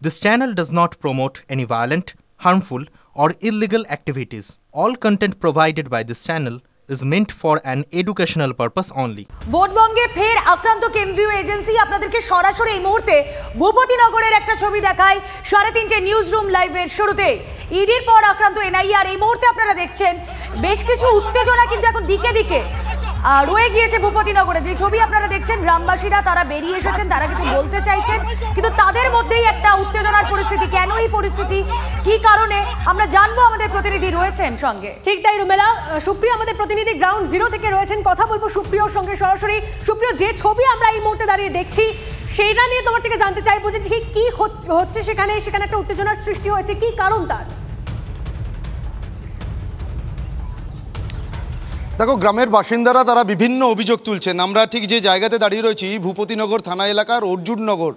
This channel does not promote any violent, harmful, or illegal activities. All content provided by this channel is meant for an educational purpose only. ভোটবঙ্গে ফের আক্রান্ত কেন্দ্রীয় agency আপনাদেরকে সরাসরি এই মুহূর্তে ভূপতিনগরের একটা ছবি দেখায় 3:30 নিউজ রুম লাইভের শুরুতে। ইডির পর আক্রান্ত এনআইএ আর এই মুহূর্তে আপনারা দেখছেন বেশ কিছু উত্তেজনা কিন্তু এখন দিকে দিকে রয়ে গিয়েছে ভূপতিনগরে। যে ছবি আপনারা দেখছেন গ্রামবাসীরা তারা বেরিয়ে এসেছেন, তারা কিছু বলতে চাইছেন, কিন্তু তাদের মধ্যেই একটা উত্তেজনার পরিস্থিতি। কেন এই পরিস্থিতি, কি কারণে আমরা জানবো, আমাদের প্রতিনিধি রয়েছেন সঙ্গে। ঠিক তাই রুমেলা, সুপ্রিয় আমাদের প্রতিনিধি গ্রাউন্ড জিরো থেকে রয়েছেন, কথা বলবো সুপ্রিয়র সঙ্গে সরাসরি। সুপ্রিয়, যে ছবি আমরা এই মুহূর্তে দাঁড়িয়ে দেখছি সেইটা নিয়ে তোমার থেকে জানতে চাইবো যে ঠিক কি হচ্ছে সেখানে একটা উত্তেজনার সৃষ্টি হয়েছে, কি কারণ তার? দেখো, গ্রামের বাসিন্দারা তারা বিভিন্ন অভিযোগ তুলছেন। আমরা ঠিক যে জায়গাতে দাঁড়িয়ে রয়েছি ভূপতিনগর থানা এলাকার অর্জুননগর,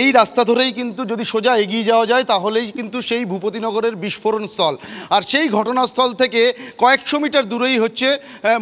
এই রাস্তা ধরেই কিন্তু যদি সোজা এগিয়ে যাওয়া যায় তাহলেই কিন্তু সেই ভূপতিনগরের বিস্ফোরণ স্থল। আর সেই ঘটনাস্থল থেকে কয়েকশো মিটার দূরেই হচ্ছে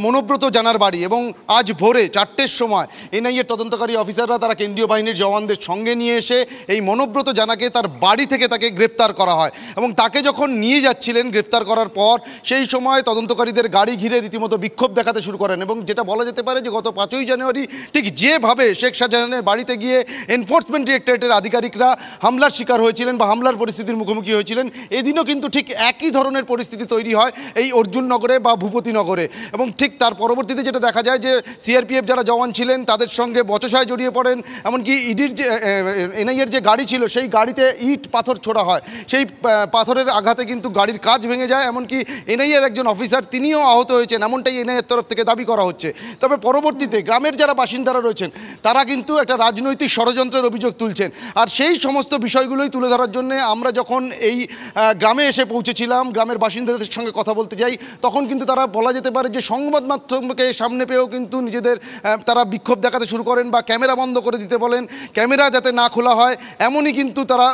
মনোব্রত জানার বাড়ি। এবং আজ ভোরে 4টের সময় এনআইএর তদন্তকারী অফিসাররা তারা কেন্দ্রীয় বাহিনীর জওয়ানদের সঙ্গে নিয়ে এসে এই মনোব্রত জানাকে তার বাড়ি থেকে তাকে গ্রেপ্তার করা হয়। এবং তাকে যখন নিয়ে যাচ্ছিলেন গ্রেপ্তার করার পর সেই সময় তদন্তকারীদের গাড়ি ঘিরে রীতিমতো বিক্ষোভ দেখাতে শুরু করেন। এবং যেটা বলা যেতে পারে যে গত 5ই জানুয়ারি ঠিক যেভাবে শেখ শাহজাহানের বাড়িতে গিয়ে এনফোর্সমেন্ট ডিরেক্টরেটের আধিকারিকরা হামলার শিকার হয়েছিলেন বা হামলার পরিস্থিতির মুখোমুখি হয়েছিলেন, এদিনও কিন্তু ঠিক একই ধরনের পরিস্থিতি তৈরি হয় এই অর্জুননগরে বা ভূপতিনগরে। এবং ঠিক তার পরবর্তীতে যেটা দেখা যায় যে সিআরপিএফ যারা জওয়ান ছিলেন তাদের সঙ্গে বচসায় জড়িয়ে পড়েন। এমনকি ইডির যে এনআইএর যে গাড়ি ছিল সেই গাড়িতে ইট পাথর ছোড়া হয়, সেই পাথরের আঘাতে কিন্তু গাড়ির কাচ ভেঙে যায়। এমনকি এনআইএর একজন অফিসার তিনিও আহত হয়েছেন, এমনটাই এনআইএর তরফ থেকে দাবি করা হচ্ছে। তবে পরবর্তীতে গ্রামের যারা বাসিন্দারা রয়েছেন তারা কিন্তু একটা রাজনৈতিক ষড়যন্ত্রের অভিযোগ তুলছেন। আর সেই সমস্ত বিষয়গুলোই তুলে ধরার জন্য আমরা যখন এই গ্রামে এসে পৌঁছেছিলাম, গ্রামের বাসিন্দাদের সঙ্গে কথা বলতে যাই, তখন কিন্তু তারা বলা যেতে পারে যে সংবাদ মাধ্যমকে সামনে পেয়েও কিন্তু নিজেদের তারা বিক্ষোভ দেখাতে শুরু করেন বা ক্যামেরা বন্ধ করে দিতে বলেন, ক্যামেরা যাতে না খোলা হয় এমনই কিন্তু তারা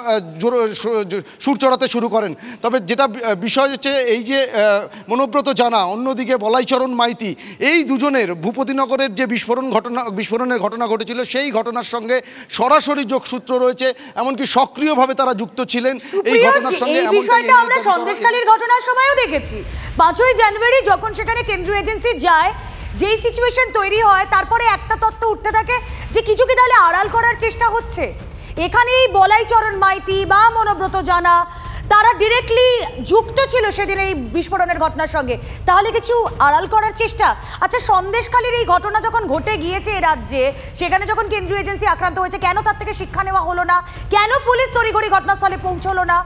সুর চড়াতে শুরু করেন। তবে যেটা বিষয় হচ্ছে এই যে মনোব্রত জানা, অন্যদিকে বলাইচরণ মাইতি, এই দুজনের ভূপতিনগরের যে বিস্ফোরণের ঘটনা ঘটেছিল সেই ঘটনার সঙ্গে সরাসরি যোগসূত্র রয়েছে, এমনকি সক্রিয়ভাবে তারা যুক্ত ছিলেন এই ঘটনার সঙ্গে। এই বিষয়টা আমরা সন্দেশখালীর ঘটনার সময়ও দেখেছি। 5ই জানুয়ারি যখন সেখানে কেন্দ্রীয় এজেন্সি যায়, যেই সিচুয়েশন তৈরি হয়, তারপরে একটা তত্ত্ব উঠতে থাকে যে কিছু কি তাহলে আড়াল করার চেষ্টা হচ্ছে। এখানে এই বলাইচরণ মাইতি বা মনোব্রত জানা তারা ডিরেক্টলি যুক্ত ছিল সেদিন এই বিস্ফোরণের ঘটনার সঙ্গে, তাহলে কিছু আড়াল করার চেষ্টা। আচ্ছা, সন্দেশখালীর এই ঘটনা যখন ঘটে গিয়েছে এ রাজ্যে, সেখানে যখন কেন্দ্রীয় এজেন্সি আক্রান্ত হয়েছে, কেন তার থেকে শিক্ষা নেওয়া হলো না? কেন পুলিশ তড়িঘড়ি ঘটনাস্থলে পৌঁছলো না?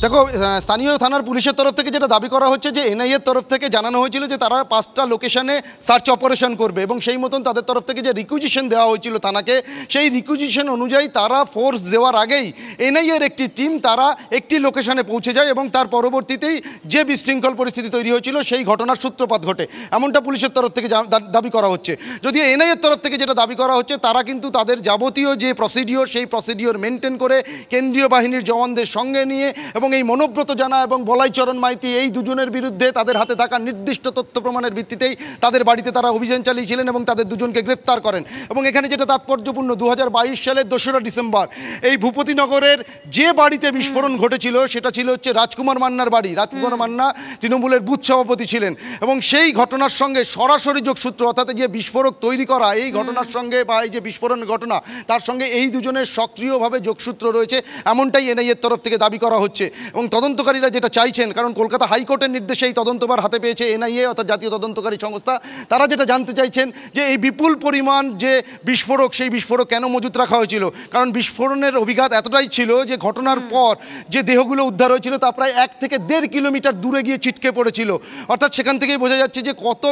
দেখো, স্থানীয় থানার পুলিশের তরফ থেকে যেটা দাবি করা হচ্ছে যে এনআইএর তরফ থেকে জানানো হয়েছিল যে তারা 5টা লোকেশনে সার্চ অপারেশন করবে এবং সেই মতন তাদের তরফ থেকে যে রিকুইজিশন দেওয়া হয়েছিল থানাকে, সেই রিকুইজিশন অনুযায়ী তারা ফোর্স দেওয়ার আগেই এনআইএর একটি টিম তারা একটি লোকেশনে পৌঁছে যায় এবং তার পরবর্তীতেই যে বিশৃঙ্খল পরিস্থিতি তৈরি হয়েছিল সেই ঘটনার সূত্রপাত ঘটে, এমনটা পুলিশের তরফ থেকে দাবি করা হচ্ছে। যদিও এনআইএর তরফ থেকে যেটা দাবি করা হচ্ছে তারা কিন্তু তাদের যাবতীয় যে প্রসিডিওর সেই প্রসিডিওর মেনটেন করে কেন্দ্রীয় বাহিনীর জওয়ানদের সঙ্গে নিয়ে এবং এই মনোব্রত জানা এবং বলাইচরণ মাইতি এই দুজনের বিরুদ্ধে তাদের হাতে থাকা নির্দিষ্ট তথ্য প্রমাণের ভিত্তিতেই তাদের বাড়িতে তারা অভিযান চালিয়েছিলেন এবং তাদের দুজনকে গ্রেপ্তার করেন। এবং এখানে যেটা তাৎপর্যপূর্ণ, 2022 সালের 2রা ডিসেম্বর এই ভূপতিনগরের যে বাড়িতে বিস্ফোরণ ঘটেছিল সেটা ছিল হচ্ছে রাজকুমার মান্নার বাড়ি। রাজকুমার মান্না তৃণমূলের বুথ সভাপতি ছিলেন এবং সেই ঘটনার সঙ্গে সরাসরি যোগসূত্র, অর্থাৎ যে বিস্ফোরক তৈরি করা এই ঘটনার সঙ্গে বা এই যে বিস্ফোরণের ঘটনা তার সঙ্গে এই দুজনের সক্রিয়ভাবে যোগসূত্র রয়েছে, এমনটাই এনআইএর তরফ থেকে দাবি করা হচ্ছে। এবং তদন্তকারীরা যেটা চাইছেন, কারণ কলকাতা হাইকোর্টের নির্দেশে এই তদন্তভার হাতে পেয়েছে এনআইএ অর্থাৎ জাতীয় তদন্তকারী সংস্থা, তারা যেটা জানতে চাইছেন যে এই বিপুল পরিমাণ যে বিস্ফোরক সেই বিস্ফোরক কেন মজুত রাখা হয়েছিল। কারণ বিস্ফোরণের অভিঘাত এতটাই ছিল যে ঘটনার পর যে দেহগুলো উদ্ধার হয়েছিল তা প্রায় 1 থেকে 1.5 কিলোমিটার দূরে গিয়ে ছিটকে পড়েছিল। অর্থাৎ সেখান থেকেই বোঝা যাচ্ছে যে কত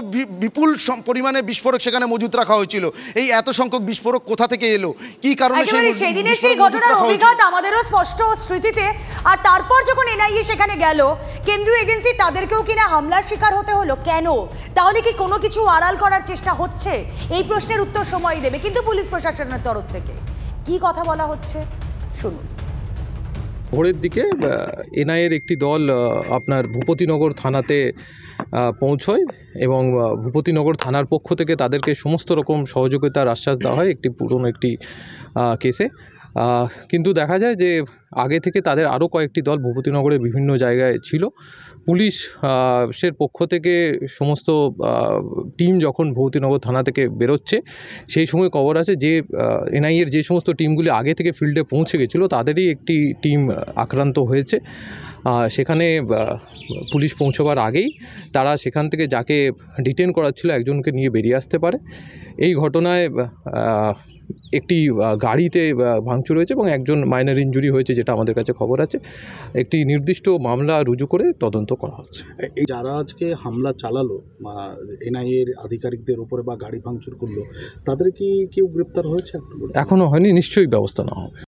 বিপুল পরিমাণে বিস্ফোরক সেখানে মজুত রাখা হয়েছিল। এই এত সংখ্যক বিস্ফোরক কোথা থেকে এলো, কি কারণে সেই দিনের সেই ঘটনার অভিঘাত আমাদেরও স্পষ্ট স্মৃতিতে। আর তারপর যখন এনআইএ সেখানে গেল, কেন্দ্রীয় এজেন্সি তাদেরকেও কিনা হামলার শিকার হতে হলো কেন? তাহলে কি কোনো কিছু আড়াল করার চেষ্টা হচ্ছে? এই প্রশ্নের উত্তর সময় দেবে, কিন্তু পুলিশ প্রশাসনের তরফ থেকে কি কথা বলা হচ্ছে শুনুন। ভোরের দিকে এনআইএর একটি দল আপনার ভূপতিনগর থানাতে পৌঁছয় এবং ভূপতিনগর থানার পক্ষ থেকে তাদেরকে সমস্ত রকম সহযোগিতার আশ্বাস দেওয়া হয় একটি পুরনো একটি কেসে। কিন্তু দেখা যায় যে আগে থেকে তাদের আরও কয়েকটি দল ভূপতিনগরের বিভিন্ন জায়গায় ছিল। পুলিশের পক্ষ থেকে সমস্ত টিম যখন ভূপতিনগর থানা থেকে বেরোচ্ছে সেই সময় খবর আছে যে এনআইএর যে সমস্ত টিমগুলি আগে থেকে ফিল্ডে পৌঁছে গেছিলো তাদেরই একটি টিম আক্রান্ত হয়েছে। সেখানে পুলিশ পৌঁছবার আগেই তারা সেখান থেকে যাকে ডিটেন করাচ্ছিল একজনকে নিয়ে বেরিয়ে আসতে পারে। এই ঘটনায় একটি গাড়িতে ভাঙচুর হয়েছে এবং একজন মাইনর ইনজুরি হয়েছে যেটা আমাদের কাছে খবর আছে। একটি নির্দিষ্ট মামলা রুজু করে তদন্ত করা হচ্ছে। এই যারা আজকে হামলা চালালো বা এনআইএর আধিকারিকদের উপরে বা গাড়ি ভাঙচুর করলো তাদের কি কেউ গ্রেপ্তার হয়েছে? এখনও হয়নি, নিশ্চয়ই ব্যবস্থা নেওয়া হবে।